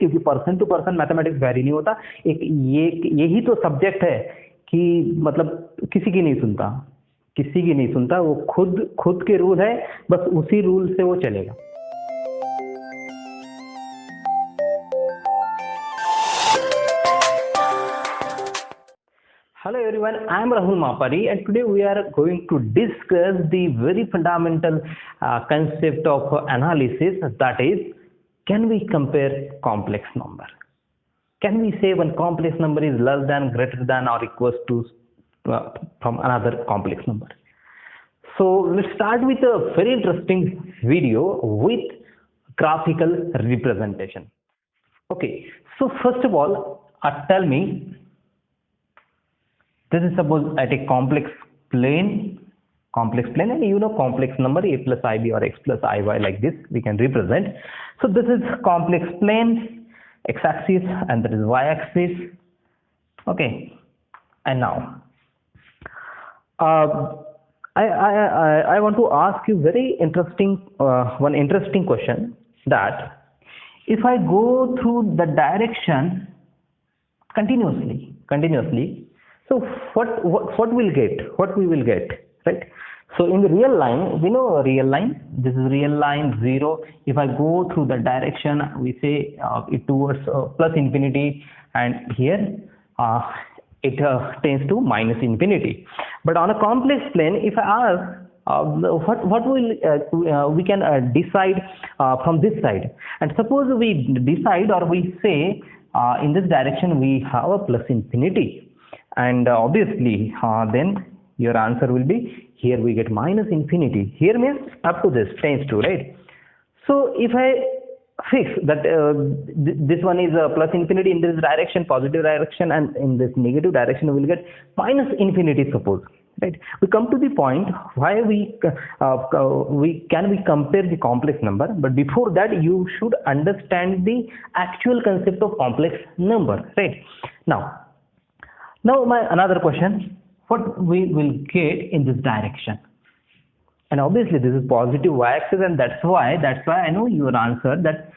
क्योंकि person to person mathematics vary नहीं होता। एक यही तो सब्जेक्ट है कि मतलब किसी की नहीं सुनता, किसी की नहीं सुनता, वो खुद के रूल है, बस उसी रूल से वो चलेगा। Hello everyone, I am Rahul Mapari and today we are going to discuss the very fundamental concept of analysis, that is, can we compare complex number? Can we say one complex number is less than, greater than or equals to from another complex number? So let's start with a very interesting video with graphical representation. Okay, so first of all, tell me, this is suppose at a complex plane, and you know complex number a plus ib or x plus iy, like this we can represent. So this is complex plane, x-axis, and that is y-axis. Okay, and now I want to ask you very interesting one interesting question, that if I go through the direction continuously, so what we will get, right? So in the real line, we know real line, this is real line 0. If I go through the direction, we say it towards plus infinity, and here it tends to minus infinity. But on a complex plane, if I ask what will we can decide from this side, and suppose we decide or we say in this direction we have a plus infinity, and obviously then your answer will be, here we get minus infinity. Here means up to this tends to, right? So if I fix that this one is plus infinity in this direction, positive direction, and in this negative direction we will get minus infinity, suppose, right? We come to the point why we compare the complex number, but before that you should understand the actual concept of complex number, right? Now my another question, what we will get in this direction? And obviously this is positive y-axis, and that's why I know your answer, that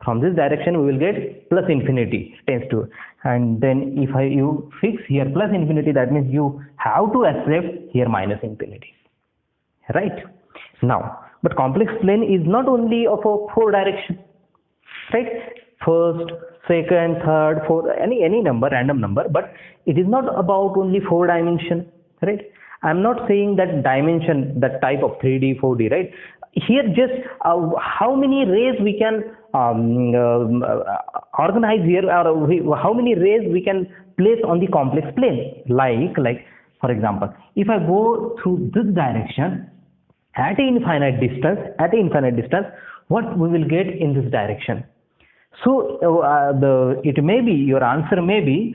from this direction we will get plus infinity tends to, and then if you fix here plus infinity, that means you have to accept here minus infinity, right? Now, but complex plane is not only of a 4 direction, right? First, second, third, fourth, any number, random number, but it is not about only 4 dimension, right? I am not saying that dimension, that type of 3D 4D, right? Here just how many rays we can organize here, or how many rays we can place on the complex plane, like for example, if I go through this direction at an infinite distance, what we will get in this direction? So it may be, your answer may be,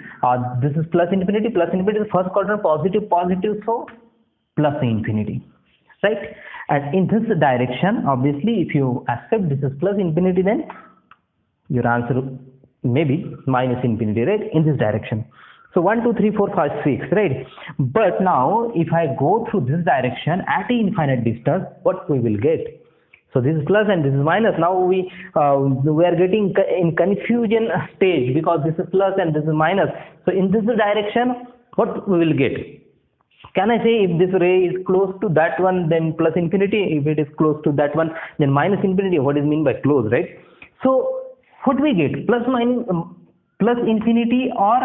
this is plus infinity, first quadrant, positive, so plus infinity, right? And in this direction, obviously if you accept this is plus infinity, then your answer may be minus infinity, right? In this direction. So 1 2 3 4 5 6, right? But now if I go through this direction at an infinite distance, what we will get? So this is plus and this is minus. Now we are getting in confusion stage, because this is plus and this is minus. So in this direction, what we will get? Can I say if this ray is close to that one, then plus infinity? If it is close to that one, then minus infinity. What is mean by close, right? So what we get? Plus infinity or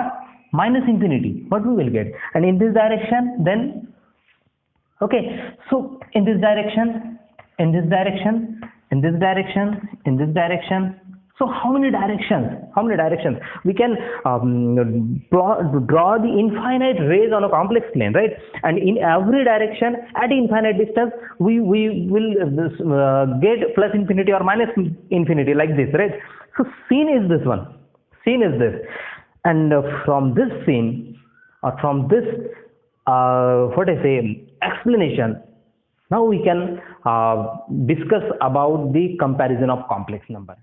minus infinity? What we will get? And in this direction, then okay. So in this direction, in this direction. So how many directions? We can draw the infinite rays on a complex plane, right? And in every direction at infinite distance, we will get plus infinity or minus infinity, like this, right? So scene is this one. And from this scene, or from this explanation, now we can discuss about the comparison of complex number.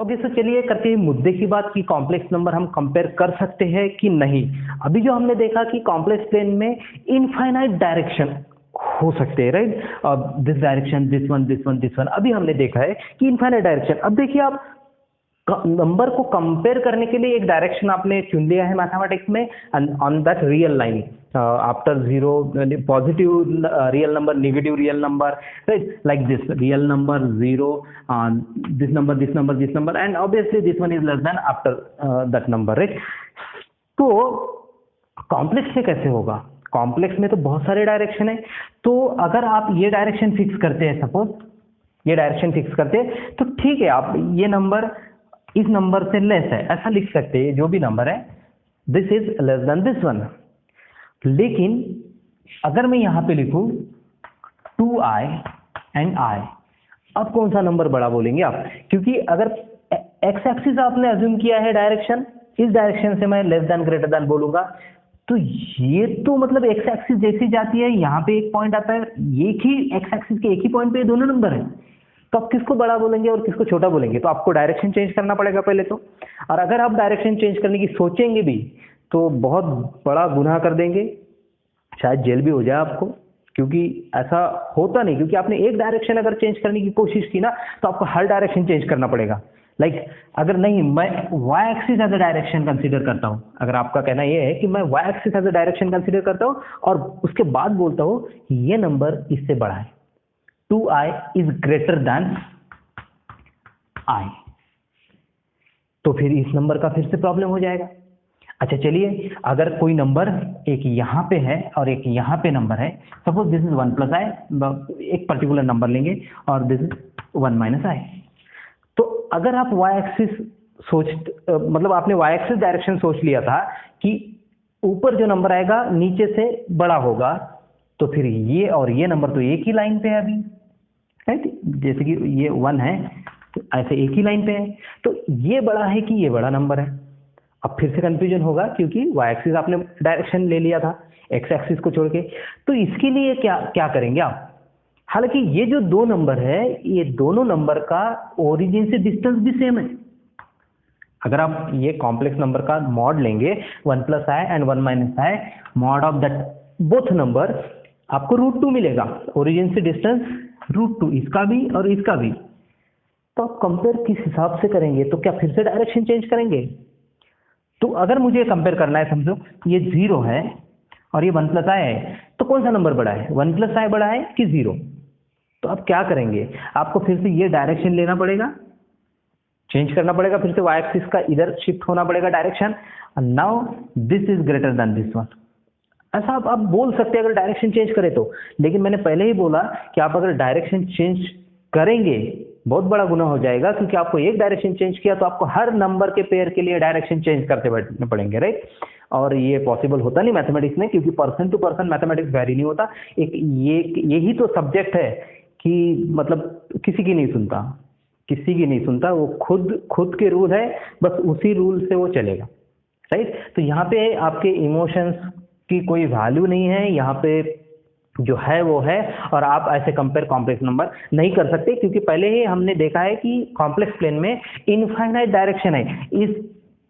Okay, so चलिए करते हैं मुद्दे की बात कि complex number हम compare कर सकते हैं कि नहीं। अभी जो हमने देखा कि कॉम्प्लेक्स प्लेन में इनफाइनाइट डायरेक्शन हो सकते हैं, right? This direction, this one, अभी हमने देखा है कि इनफाइनाइट डायरेक्शन। अब देखिए आप नंबर को कंपेयर करने के लिए एक डायरेक्शन आपने चुन लिया है मैथमेटिक्स में, and on that real line after zero positive real number, negative real number, right, like this real number zero, this number, this number, this number, and obviously this one is less then after that number, right. तो complex में कैसे होगा? Complex में तो बहुत सारे direction है। तो अगर आप ये डायरेक्शन फिक्स करते हैं, सपोज ये डायरेक्शन फिक्स करते हैं, तो ठीक है, आप ये नंबर इस नंबर से लेस है ऐसा लिख सकते हैं, जो भी नंबर है this is less then this one. लेकिन अगर मैं यहां पे लिखूं 2i एंड i, अब कौन सा नंबर बड़ा बोलेंगे आप? क्योंकि अगर एक्स एक्सिस आपने अज्यूम किया है डायरेक्शन, इस डायरेक्शन से मैं लेस देन ग्रेटर देन बोलूंगा, तो ये तो मतलब एक्स एक्सिस जैसी जाती है, यहाँ पे एक पॉइंट आता है, एक ही एक्स एक्सिस के एक ही पॉइंट पे दोनों नंबर है, तो आप किसको बड़ा बोलेंगे और किसको छोटा बोलेंगे? तो आपको डायरेक्शन चेंज करना पड़ेगा पहले तो। और अगर आप डायरेक्शन चेंज करने की सोचेंगे भी तो बहुत बड़ा गुनाह कर देंगे, शायद जेल भी हो जाए आपको, क्योंकि ऐसा होता नहीं। क्योंकि आपने एक डायरेक्शन अगर चेंज करने की कोशिश की ना, तो आपको हर डायरेक्शन चेंज करना पड़ेगा। लाइक अगर नहीं, मैं Y axis as a direction consider करता हूँ, अगर आपका कहना ये है कि मैं Y axis as a direction consider करता हूँ और उसके बाद बोलता हूँ ये नंबर इससे बड़ा है, 2i is greater then i, तो फिर इस नंबर का फिर से प्रॉब्लम हो जाएगा। अच्छा चलिए, अगर कोई नंबर एक यहाँ पे है और एक यहाँ पे नंबर है, सपोज दिस इज 1 प्लस आई, एक पर्टिकुलर नंबर लेंगे, और दिस इज 1 माइनस आई। तो अगर आप वाई एक्सिस मतलब आपने वाई एक्सिस डायरेक्शन सोच लिया था कि ऊपर जो नंबर आएगा नीचे से बड़ा होगा, तो फिर ये और ये नंबर तो एक ही लाइन पे है अभी, राइट? जैसे कि ये 1 है, तो ऐसे एक ही लाइन पे है, तो ये बड़ा है कि ये बड़ा नंबर है? अब फिर से कंफ्यूजन होगा, क्योंकि वाई एक्सिस आपने डायरेक्शन ले लिया था एक्स एक्सिस को छोड़ के। तो इसके लिए क्या करेंगे आप? हालांकि ये जो दो नंबर है, ये दोनों नंबर का ओरिजिन से डिस्टेंस भी सेम है। अगर आप ये कॉम्प्लेक्स नंबर का मॉड लेंगे 1 plus I and 1 minus I, mod of that both number, आपको √2 मिलेगा। ओरिजिन से डिस्टेंस √2, इसका भी और इसका भी। तो आप कंपेयर किस हिसाब से करेंगे? तो क्या फिर से डायरेक्शन चेंज करेंगे? तो अगर मुझे कंपेयर करना है, समझो ये 0 है और ये 1 प्लस आई है, तो कौन सा नंबर बड़ा है, 1 प्लस आई बड़ा है कि 0? तो आप क्या करेंगे? आपको फिर से ये डायरेक्शन लेना पड़ेगा, चेंज करना पड़ेगा, फिर से वाई एक्सिस का इधर शिफ्ट होना पड़ेगा direction, now this is greater then this one. ऐसा आप बोल सकते हैं अगर डायरेक्शन चेंज करें तो। लेकिन मैंने पहले ही बोला कि आप अगर डायरेक्शन चेंज करेंगे बहुत बड़ा गुना हो जाएगा, क्योंकि आपको एक डायरेक्शन चेंज किया तो आपको हर नंबर के पेयर के लिए डायरेक्शन चेंज करते बैठने पड़ेंगे, राइट? और ये पॉसिबल होता नहीं मैथमेटिक्स में, क्योंकि person to person mathematics vary नहीं होता। एक यही तो सब्जेक्ट है कि मतलब किसी की नहीं सुनता, किसी की नहीं सुनता, वो खुद के रूल है, बस उसी रूल से वो चलेगा, राइट? तो यहाँ पे आपके इमोशंस की कोई वैल्यू नहीं है, यहाँ पे जो है वो है, और आप ऐसे कंपेयर कॉम्प्लेक्स नंबर नहीं कर सकते, क्योंकि पहले ही हमने देखा है कि कॉम्प्लेक्स प्लेन में इनफाइनाइट डायरेक्शन है। इस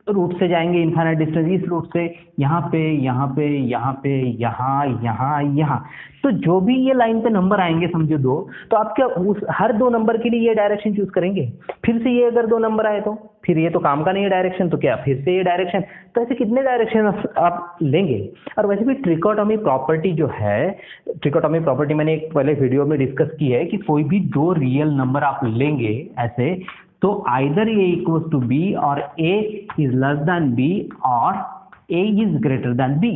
रूट से जाएंगे इनफाइनाइट डिस्टेंस, इस रूट से यहाँ पे, यहाँ पे, यहाँ पे, यहाँ, यहाँ, यहाँ, तो जो भी ये लाइन पे नंबर आएंगे समझो 2, तो आप क्या उस हर 2 नंबर के लिए ये डायरेक्शन चूज करेंगे? फिर से ये अगर 2 नंबर आए तो फिर ये तो काम का नहीं है डायरेक्शन, तो क्या फिर से ये डायरेक्शन? तो ऐसे कितने डायरेक्शन आप लेंगे? और वैसे भी ट्रिकोटोमी प्रॉपर्टी जो है, ट्रिकोटोमी प्रॉपर्टी मैंने एक पहले वीडियो में डिस्कस की है कि कोई भी 2 रियल नंबर आप लेंगे ऐसे, तो either a equals to b और a is less than b और a is greater than b।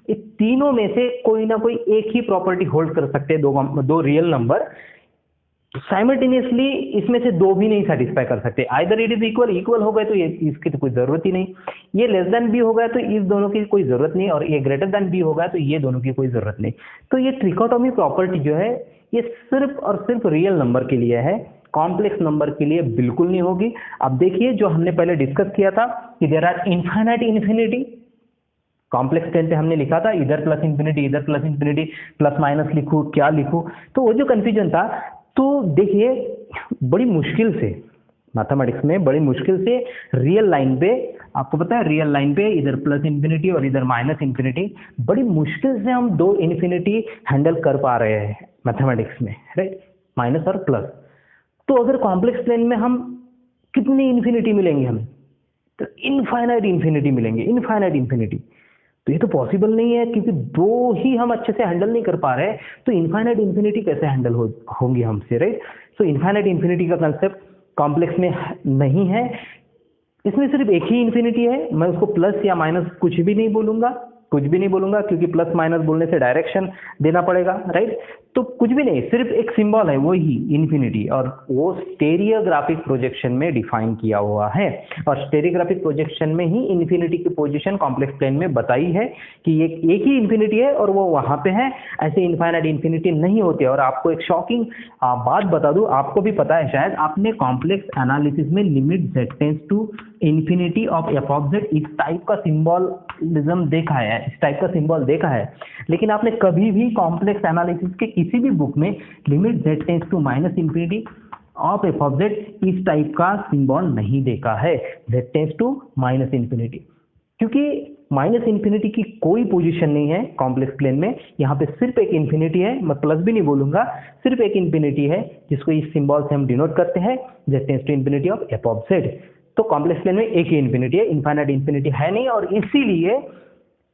ये तीनों में से कोई ना कोई एक ही प्रॉपर्टी होल्ड कर सकते हैं दो रियल नंबर साइमल्टेनियसली। इसमें से 2 भी नहीं सेटिस्फाई कर सकते। आइदर इट इज इक्वल हो गए तो ये इसकी तो कोई जरूरत ही नहीं, ये लेस देन b हो गया तो इस दोनों की कोई जरूरत नहीं, और ये ग्रेटर देन b हो गया तो ये दोनों की कोई जरूरत नहीं। तो ये ट्रिकोटोमी प्रॉपर्टी जो है ये सिर्फ और सिर्फ रियल नंबर के लिए है, कॉम्प्लेक्स नंबर के लिए बिल्कुल नहीं होगी। अब देखिए जो हमने पहले डिस्कस किया था कि there are infinite infinity, complex ten पे हमने लिखा था इधर प्लस इंफिनिटी, इधर प्लस इंफिनिटी, प्लस माइनस लिखूं क्या लिखूं, तो वो जो कंफ्यूजन था। तो देखिए बड़ी मुश्किल से मैथमेटिक्स में बड़ी मुश्किल से रियल लाइन पे, आपको पता है रियल लाइन पे इधर प्लस इंफिनिटी और इधर माइनस इंफिनिटी, बड़ी मुश्किल से हम 2 इन्फिनिटी हैंडल कर पा रहे हैं मैथमेटिक्स में, राइट? माइनस और प्लस। तो अगर कॉम्प्लेक्स प्लेन में हम कितने इन्फिनिटी मिलेंगे हमें? तो इनफाइनाइट इन्फिनिटी मिलेंगे, इनफाइनाइट इन्फिनिटी। तो ये तो पॉसिबल नहीं है, क्योंकि दो ही हम अच्छे से हैंडल नहीं कर पा रहे, तो इनफाइनाइट इन्फिनिटी कैसे हैंडल होंगी हमसे, राइट? सो इनफाइनाइट इन्फिनिटी का कंसेप्ट कॉम्प्लेक्स में नहीं है। इसमें सिर्फ एक ही इन्फिनिटी है। मैं उसको प्लस या माइनस कुछ भी नहीं बोलूंगा, कुछ भी नहीं बोलूंगा, क्योंकि प्लस माइनस बोलने से डायरेक्शन देना पड़ेगा, राइट? तो कुछ भी नहीं, सिर्फ एक सिंबल है, वो ही इन्फिनिटी, और वो स्टेरियोग्राफिक प्रोजेक्शन में डिफाइन किया हुआ है। और स्टेरियोग्राफिक प्रोजेक्शन में ही इन्फिनिटी की पोजीशन कॉम्प्लेक्स प्लेन में बताई है कि एक ही इन्फिनिटी है और वो वहां पे है। ऐसे इनफाइनाइट इन्फिनिटी नहीं होते। और आपको एक शॉकिंग बात बता दूं, आपको भी पता है शायद, आपने कॉम्प्लेक्स एनालिसिस में limit z tends to infinity of f of z इस टाइप का सिंबलिज्म देखा है, इस टाइप का सिंबल देखा है, लेकिन आपने कभी भी कॉम्प्लेक्स एनालिसिस के किसी भी बुक में limit z tends to minus infinity of f of z इस टाइप का सिंबल नहीं देखा है, z tends to minus infinity. क्योंकि माइनस इन्फिनिटी की कोई पोजीशन नहीं है कॉम्प्लेक्स प्लेन में। यहाँ पे सिर्फ एक इन्फिनिटी है, मैं प्लस भी नहीं बोलूंगा, सिर्फ एक इन्फिनिटी है जिसको इस सिंबल से हम डिनोट करते हैं, z tends to infinity of f of z। तो कॉम्प्लेक्स प्लेन में एक ही इन्फिनिटी है, इनफाइनाइट इन्फिनिटी है नहीं, और इसीलिए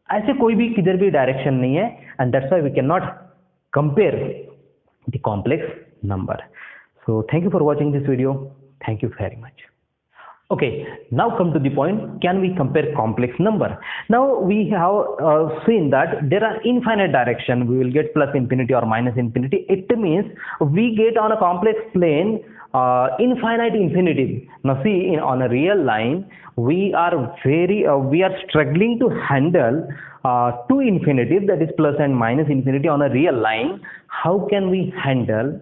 ऐसे कोई भी किधर भी डायरेक्शन नहीं है, and that's why we can not compare the complex number. So thank you for watching this video. Thank you very much. Okay, now come to the point, can we compare complex number? Now we have seen that there are infinite direction. We will get plus infinity or minus infinity. It means we get on a complex plane infinite infinity. Now see, on a real line, we are struggling to handle two infinities, that is plus and minus infinity on a real line. How can we handle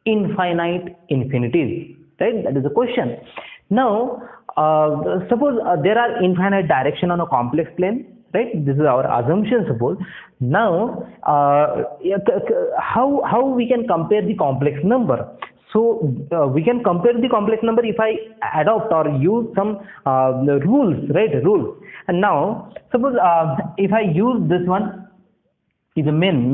infinite infinities, right? That is the question. Now suppose there are infinite direction on a complex plane, right? This is our assumption. Suppose now how we can compare the complex number? So we can compare the complex number if I adopt or use some rules, right? Rules. And now suppose if I use this one is a main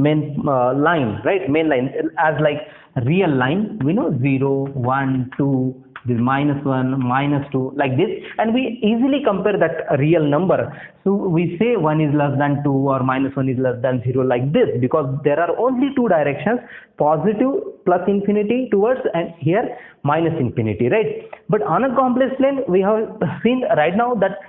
line, right? Main line as like real line, we know 0, 1, 2, this -1, -2, like this, and we easily compare that real number. So we say 1 is less than 2 or -1 is less than 0, like this, because there are only two directions, positive plus infinity towards, and here minus infinity, right? But on a complex plane, we have seen right now that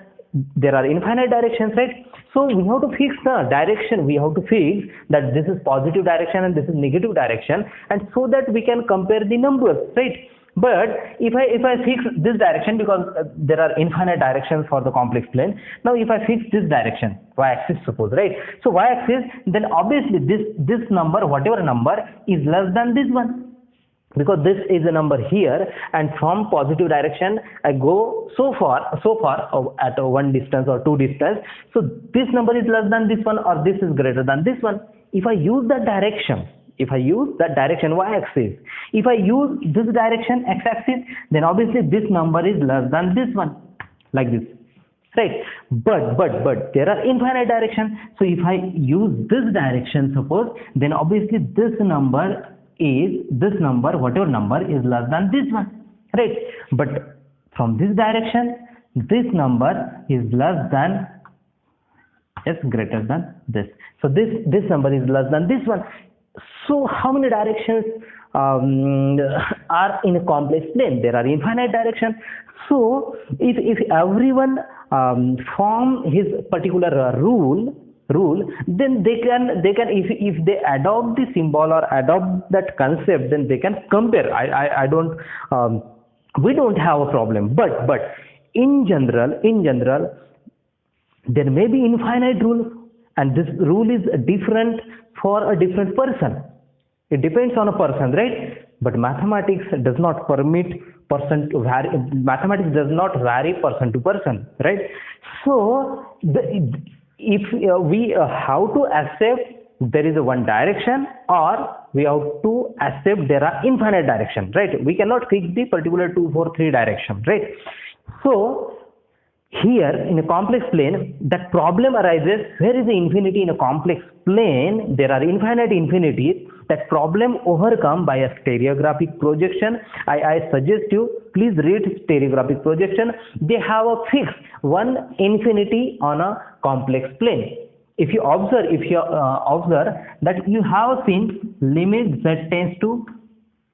there are infinite directions, right? So we have to fix the direction. We have to fix that this is positive direction and this is negative direction, and so that we can compare the numbers, right? But if I fix this direction, because there are infinite directions for the complex plane. Now if I fix this direction, y-axis suppose, right? So y-axis, then obviously this number, whatever number, is less than this one, because this is a number here, and from positive direction I go so far at one distance or two distance. So this number is less than this one, or this is greater than this one. If I use that direction, y-axis, if I use this direction x-axis, then obviously this number is less than this one, like this, right? But there are infinite directions. So if I use this direction, suppose, then obviously this number, whatever number, is less than this one, right? But from this direction, this number is less than, yes, greater than this. So this number is less than this one. So how many directions are in a complex plane? There are infinite directions. So if everyone form his particular rule, then they can if they adopt the symbol or adopt that concept, then they can compare. I don't we don't have a problem, but in general there may be infinite rules, and this rule is different for a different person. It depends on a person, right? But mathematics does not permit person to vary. Mathematics does not vary person to person, right? So if we have to accept there is a one direction, or we have to accept there are infinite direction, right? We cannot fix the particular 2, 4, 3 direction, right? So here in a complex plane, that problem arises, where is the infinity in a complex plane? There are infinite infinities, that problem overcome by a stereographic projection. I suggest you please read stereographic projection. They have a fixed one infinity on a complex plane. If you observe that you have seen limit z tends to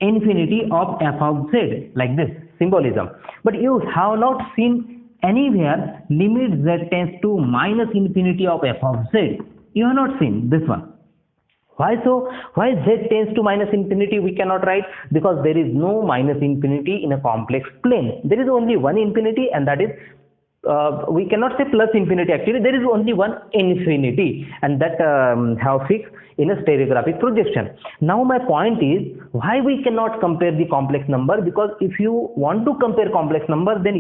infinity of f of z, like this symbolism, but you have not seen anywhere limit z tends to minus infinity of f of z. You have not seen this one. Why so? Why z tends to minus infinity we cannot write? Because there is no minus infinity in a complex plane. There is only one infinity, and that is we cannot say plus infinity. Actually, there is only one infinity, and that have fixed in a stereographic projection. Now my point is, why we cannot compare the complex number? Because if you want to compare complex number, then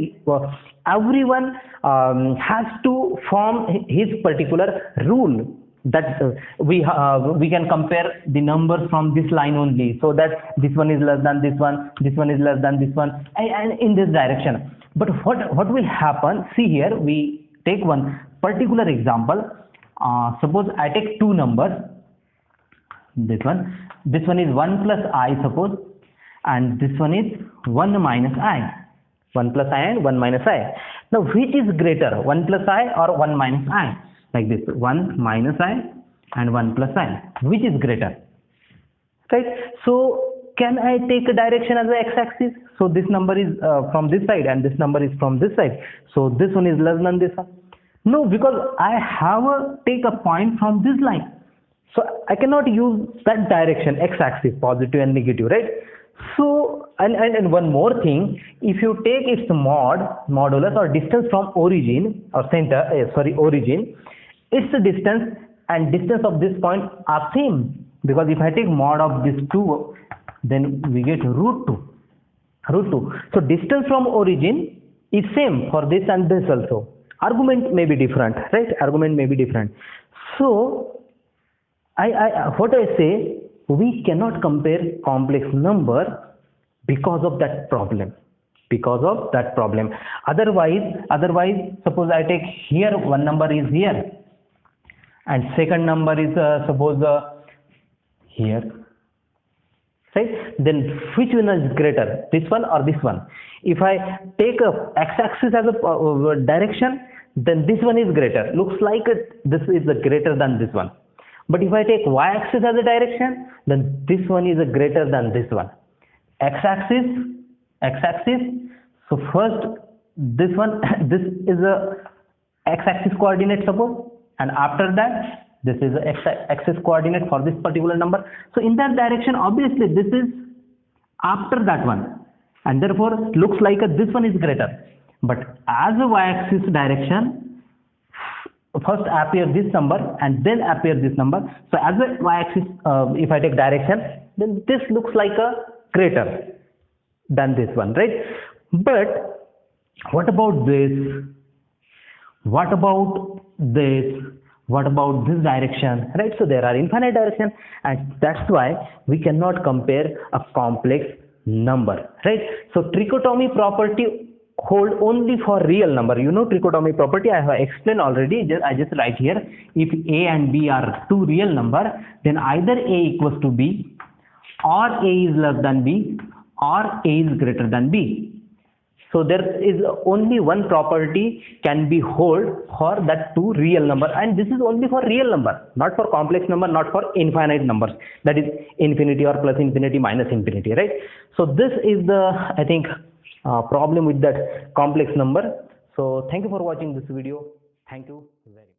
everyone has to form his particular rule, that we can compare the numbers from this line only, so that this one is less than this one is less than this one, and in this direction. But what will happen? See here, we take one particular example. Suppose I take two numbers. This one is 1 plus I, suppose, and this one is 1 minus I. 1 plus I and 1 minus I. Now which is greater, 1 plus I or 1 minus I? Like this, 1 minus I and 1 plus I. Which is greater? Right? So can I take a direction as a x-axis? So this number is from this side and this number is from this side. So this one is less than this one. No, because I have take a point from this line. So I cannot use that direction, x-axis, positive and negative, right? So and one more thing, if you take its modulus or distance from origin or origin, its distance and distance of this point are same, because if I take mod of this 2, then we get root 2. So distance from origin is same for this and this also. Argument may be different, right? Argument may be different. So what I say, we cannot compare complex number because of that problem. Otherwise, suppose I take here one number is here, and second number is suppose here. Right? Then which one is greater, this one or this one? If I take a x-axis as a direction, then this one is greater. Looks like this is greater than this one. But if I take y-axis as a direction, then this one is greater than this one. X-axis. So first this one, this is a x-axis coordinate, suppose, and after that this is the x-axis coordinate for this particular number. So in that direction, obviously this is after that one, and therefore looks like this one is greater. But as a y-axis direction, first appear this number and then appear this number. So as a y-axis, if I take direction, then this looks like a greater than this one, right? But what about this? What about this? What about this direction, right? So there are infinite directions, and that's why we cannot compare a complex number, right? So trichotomy property hold only for real number. You know trichotomy property, I have explained already. I just write here, if a and b are two real number, then either a equals to b, or a is less than b, or a is greater than b. So there is only one property can be hold for that two real number, and this is only for real number, not for complex number, not for infinite numbers, that is infinity or plus infinity, minus infinity, right? So this is the, I think, problem with that complex number. So thank you for watching this video. Thank you very much.